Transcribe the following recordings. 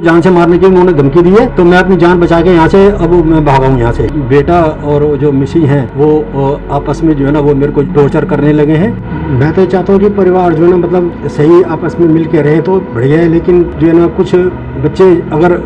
जान से मारने की उन्होंने धमकी दी है, तो मैं अपनी जान बचा के यहाँ से अब मैं भागा हूँ यहाँ से। बेटा और जो मिसी हैं वो आपस में जो है ना वो मेरे को टॉर्चर करने लगे हैं। मैं तो चाहता हूँ कि परिवार जो है ना मतलब सही आपस में मिल के रहे तो बढ़िया है, लेकिन जो है ना कुछ बच्चे अगर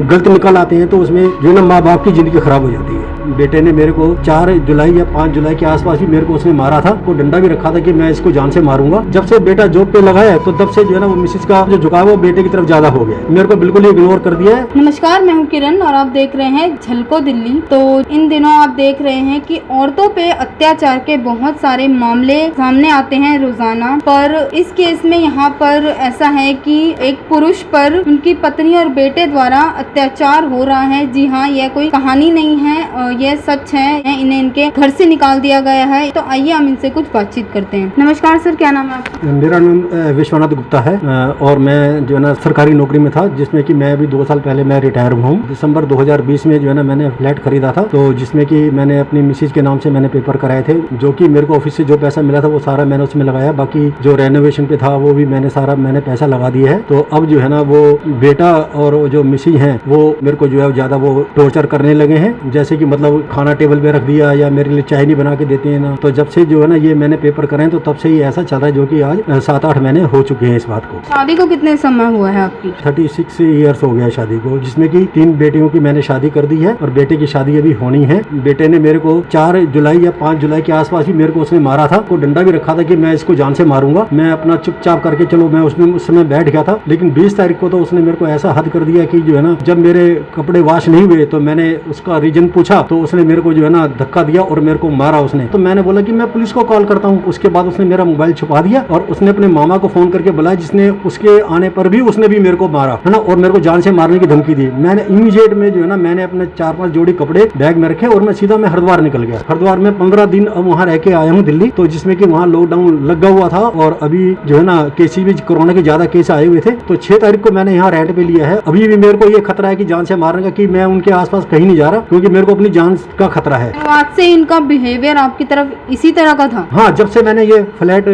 गलत निकल आते हैं तो उसमें जो है ना माँ बाप की जिंदगी खराब हो जाती है। बेटे ने मेरे को 4 जुलाई या 5 जुलाई के आसपास भी मेरे को उसने मारा था, वो डंडा भी रखा था कि मैं इसको जान से मारूंगा। जब से बेटा जॉब पे लगा है तो तब से जो है ना वो मिसिस का जो झुकाव वो बेटे की तरफ ज्यादा हो गया, मेरे को बिल्कुल ही इग्नोर कर दिया है। नमस्कार, मैं हूं किरण और आप देख रहे हैं झलको दिल्ली। तो इन दिनों आप देख रहे हैं कि औरतों पे अत्याचार के बहुत सारे मामले सामने आते हैं रोजाना, पर इस केस में यहाँ पर ऐसा है कि एक पुरुष पर उनकी पत्नी और बेटे द्वारा अत्याचार हो रहा है। जी हाँ, यह कोई कहानी नहीं है, यह सच है। इन्हें इनके घर से निकाल दिया गया है। तो आइए हम इनसे कुछ बातचीत करते हैं। नमस्कार सर, क्या नाम है आपका? मेरा नाम विश्वनाथ गुप्ता है और मैं जो है ना सरकारी नौकरी में था, जिसमें कि मैं अभी 2 साल पहले मैं रिटायर हुआ हूँ। दिसंबर 2020 में जो है ना मैंने फ्लैट खरीदा था, तो जिसमें कि मैंने अपनी मिसेज के नाम से मैंने पेपर कराए थे, जो कि मेरे को ऑफिस से जो पैसा मिला था वो सारा मैंने उसमें लगाया। बाकी जो रेनोवेशन पे था वो भी मैंने पैसा लगा दिया है। तो अब जो है ना वो बेटा और जो मिसेज हैं वो मेरे को जो है ज्यादा वो टॉर्चर करने लगे हैं, जैसे कि मतलब खाना टेबल पे रख दिया या मेरे लिए चाय नहीं बना के देते हैं ना। तो जब से जो है ना ये मैंने पेपर कराए तो तब से ही ऐसा चल रहा है, जो कि आज 7-8 महीने हो चुके हैं इस बात को। शादी को कितने समय हुआ है आपकी? 36 ईयर्स हो गया शादी को, जिसमें कि 3 बेटियों की मैंने शादी कर दी है और बेटे की शादी अभी होनी है। बेटे ने मेरे को 4 जुलाई या 5 जुलाई के आसपास भी मेरे को उसने मारा था, को डंडा भी रखा था कि मैं इसको जान से मारूंगा। मैं अपना चुपचाप करके चलो मैं उसमें उस समय बैठ गया था, लेकिन 20 तारीख को तो उसने मेरे को ऐसा हद कर दिया कि जो है ना जब मेरे कपड़े वॉश नहीं हुए तो मैंने उसका रीजन पूछा तो उसने मेरे को जो है ना धक्का दिया और मेरे को मारा उसने। तो मैंने बोला कि मैं पुलिस को कॉल करता हूँ। उसके बाद उसने मेरा मोबाइल छुपा दिया और उसने अपने मामा को फोन करके बुलाया, जिसने उसके आने पर भी उसने भी मेरे को मारा है ना, और मेरे को जान से मारने की धमकी दी। मैंने इमीडिएट में जो है ना मैंने अपने 4-5 जोड़ी कपड़े बैग में रखे और मैं सीधा हरिद्वार निकल गया। हरिद्वार में 15 दिन अब वहाँ रह के आया हूँ दिल्ली, तो जिसमें कि वहाँ लॉकडाउन लगा हुआ था और अभी जो है ना केसी भी कोरोना के ज्यादा केस आए हुए थे। तो 6 तारीख को मैंने यहाँ रेंट पे लिया है। अभी भी मेरे को ये खतरा है कि जान से मारने का, कि मैं उनके आसपास कहीं नहीं जा रहा क्योंकि मेरे को अपनी जान का खतरा है। आज से इनका बिहेवियर आपकी तरफ इसी तरह का था? हाँ, जब से मैंने ये फ्लैट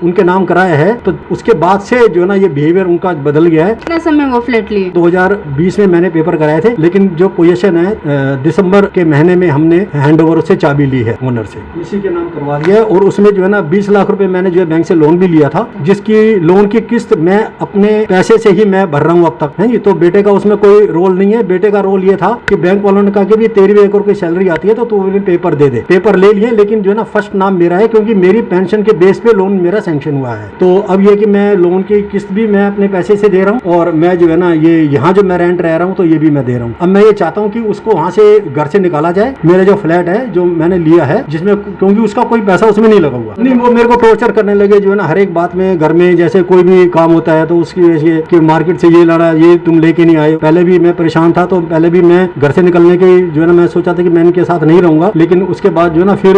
उनके नाम कराया है तो उसके बाद से जो है ना ये बिहेवियर उनका बदल गया है। कितना समय वो फ्लैट लिए? 2020 में मैंने पेपर कराए थे, लेकिन जो पोजीशन है दिसंबर के महीने में हमने हैंडओवर से चाबी ली है ओनर से, इसी के नाम करवा दिया है। और उसमें जो है ना 20 लाख रुपए मैंने जो है बैंक से लोन भी लिया था, जिसकी लोन की किस्त मैं अपने पैसे से ही मैं भर रहा हूँ अब तक है जी। तो बेटे का उसमें कोई रोल नहीं है। बेटे का रोल ये था कि बैंक वालों ने कहा कि भी 13 एकड़ की सैलरी आती है तो तू पेपर दे दे। पेपर ले लिए, लेकिन जो है ना फर्स्ट नाम मेरा है क्योंकि मेरी पेंशन के बेस पे लोन मेरा सैंक्शन हुआ है। तो अब ये कि मैं लोन की किस्त भी मैं अपने पैसे से दे रहा हूँ और मैं जो है ना ये यहाँ जो मैं रेंट रह रहा हूँ तो ये भी मैं दे रहा हूँ। अब मैं ये चाहता हूँ कि उसको वहाँ से घर से निकाला जाए। मेरा जो फ्लैट है जो मैंने लिया है, जिसमें क्योंकि उसका कोई पैसा उसमें नहीं लगा हुआ, नहीं वो मेरे को टॉर्चर करने लगे जो है ना हर एक बात में। घर में जैसे कोई भी काम होता है तो उसकी वजह से कि मार्केट से ये लाना, ये तुम लेके नहीं आए। पहले भी मैं परेशान था, तो पहले भी मैं घर से निकलने के जो है ना मैं सोचा था कि मैं इनके साथ नहीं रहूंगा, लेकिन उसके बाद जो है ना फिर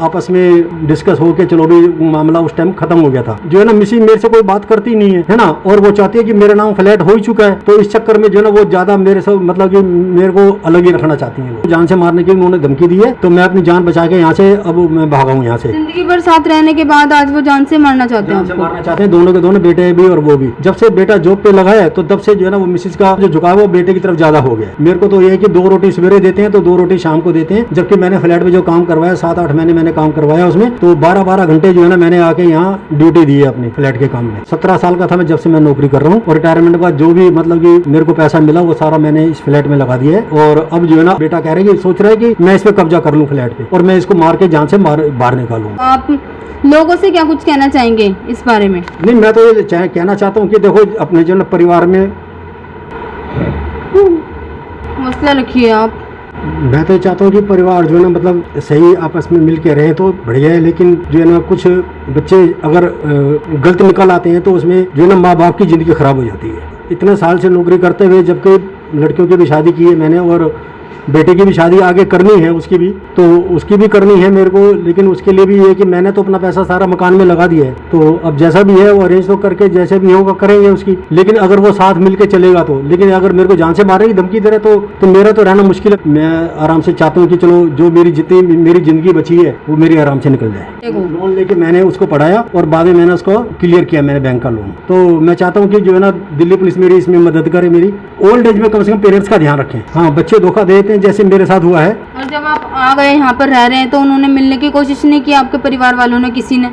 आपस में डिस्कस होके चलो भी मामला उस टाइम खत्म हो गया था। जो है ना मिसी मेरे से कोई बात करती नहीं है ना, और वो चाहती है कि मेरा नाम फ्लैट हो ही चुका है, तो इस चक्कर में जो है ना वो ज्यादा मेरे से मतलब कि मेरे को अलग ही रखना चाहती है। वो जान से मारने की उन्होंने धमकी दी है, तो मैं अपनी जान बचा के यहाँ से अब मैं भागा हूँ यहाँ से। जिंदगी भर साथ रहने के बाद आज वो जान से मारना चाहते हैं? मारना चाहते हैं, दोनों के दोनों, बेटे भी और वो भी। जब से बेटा जॉब पे लगा है तो तब से जो है ना वो मिसिस का जो झुकाव वो बेटे की तरफ ज्यादा हो गया। मेरे को तो ये है कि 2 रोटी सवेरे देते हैं तो 2 रोटी शाम को देते हैं, जबकि मैंने फ्लैट में जो काम करवाया 7-8 महीने मैंने काम करवाया उसमें, तो 12-12 घंटे जो है ना मैंने आके यहाँ ड्यूटी दी है अपने फ्लैट के काम में। 17 साल का था मैं जब से मैं नौकरी कर रहा हूँ, और रिटायरमेंट के बाद जो भी मतलब कि मेरे को पैसा मिला वो सारा मैंने इस फ्लैट में लगा दिया है। और अब जो है ना बेटा कह रहे कि सोच रहा है कि मैं इस पे कब्जा कर लूँ फ्लैट पे और मैं इसको मार के जान से बाहर निकालूँ। आप लोगों से क्या कुछ कहना चाहेंगे इस बारे में? नहीं, मैं तो ये कहना चाहता हूँ कि देखो अपने जो ना परिवार में हौसला रखिए आप। मैं तो चाहता हूँ कि परिवार जो है ना मतलब सही आपस में मिल के रहे तो बढ़िया है, लेकिन जो है ना कुछ बच्चे अगर गलत निकल आते हैं तो उसमें जो है ना माँ बाप की जिंदगी खराब हो जाती है। इतने साल से नौकरी करते हुए, जबकि लड़कियों की भी शादी की है मैंने, और बेटे की भी शादी आगे करनी है, उसकी भी, तो उसकी भी करनी है मेरे को, लेकिन उसके लिए भी ये कि मैंने तो अपना पैसा सारा मकान में लगा दिया है, तो अब जैसा भी है वो अरेंज तो करके जैसे भी होगा करेंगे उसकी, लेकिन अगर वो साथ मिलके चलेगा तो। लेकिन अगर मेरे को जान से मारने की धमकी दे रहे तो मेरा तो रहना मुश्किल है। मैं आराम से चाहता हूँ कि चलो जो जितनी मेरी जिंदगी बची है वो मेरी आराम से निकल जाए। लोन लेके मैंने उसको पढ़ाया और बाद में मैंने उसको क्लियर किया, मैंने बैंक का लोन। तो मैं चाहता हूँ कि जो है ना दिल्ली पुलिस मेरी इसमें मदद करे, मेरी ओल्ड एज में कम से कम पेरेंट्स का ध्यान रखें। हाँ, बच्चे धोखा देते हैं जैसे मेरे साथ हुआ है। और जब आप आ गए यहाँ पर रह रहे हैं तो उन्होंने मिलने की कोशिश नहीं की आपके परिवार वालों ने, किसी ने?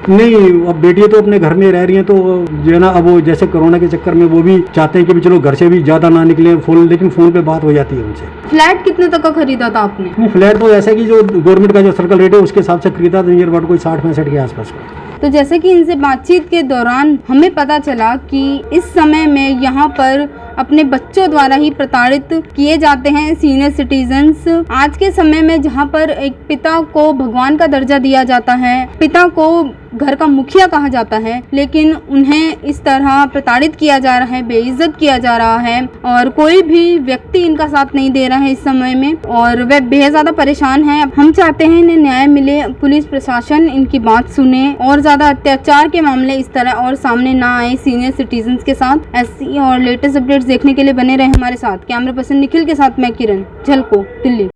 नहीं, अब बेटी तो अपने घर में रह रही है, तो जो है ना अब वो जैसे कोरोना के चक्कर में वो भी चाहते हैं कि भी चलो घर से भी ज्यादा ना निकले फोन, लेकिन फोन पे बात हो जाती है उनसे। फ्लैट कितने तक का खरीदा था आपने? नहीं, फ्लैट तो ऐसा कि जो गवर्नमेंट का जो सर्कल रेट है उसके हिसाब से खरीदा था, नियर अबाउट कोई 60-65 के आसपास का। तो जैसे कि इनसे बातचीत के दौरान हमें पता चला कि इस समय में यहाँ पर अपने बच्चों द्वारा ही प्रताड़ित किए जाते हैं सीनियर सिटीजन्स। आज के समय में जहाँ पर एक पिता को भगवान का दर्जा दिया जाता है, पिता को घर का मुखिया कहा जाता है, लेकिन उन्हें इस तरह प्रताड़ित किया जा रहा है, बेइज्जत किया जा रहा है और कोई भी व्यक्ति इनका साथ नहीं दे रहा है इस समय में, और वे बेहद ज़्यादा परेशान हैं। हम चाहते हैं इन्हें न्याय मिले, पुलिस प्रशासन इनकी बात सुने और ज़्यादा अत्याचार के मामले इस तरह और सामने ना आए सीनियर सिटीजन्स के साथ। ऐसी और लेटेस्ट अपडेट्स देखने के लिए बने रहे हमारे साथ। कैमरा पर्सन निखिल के साथ मैं किरण, झलको, दिल्ली।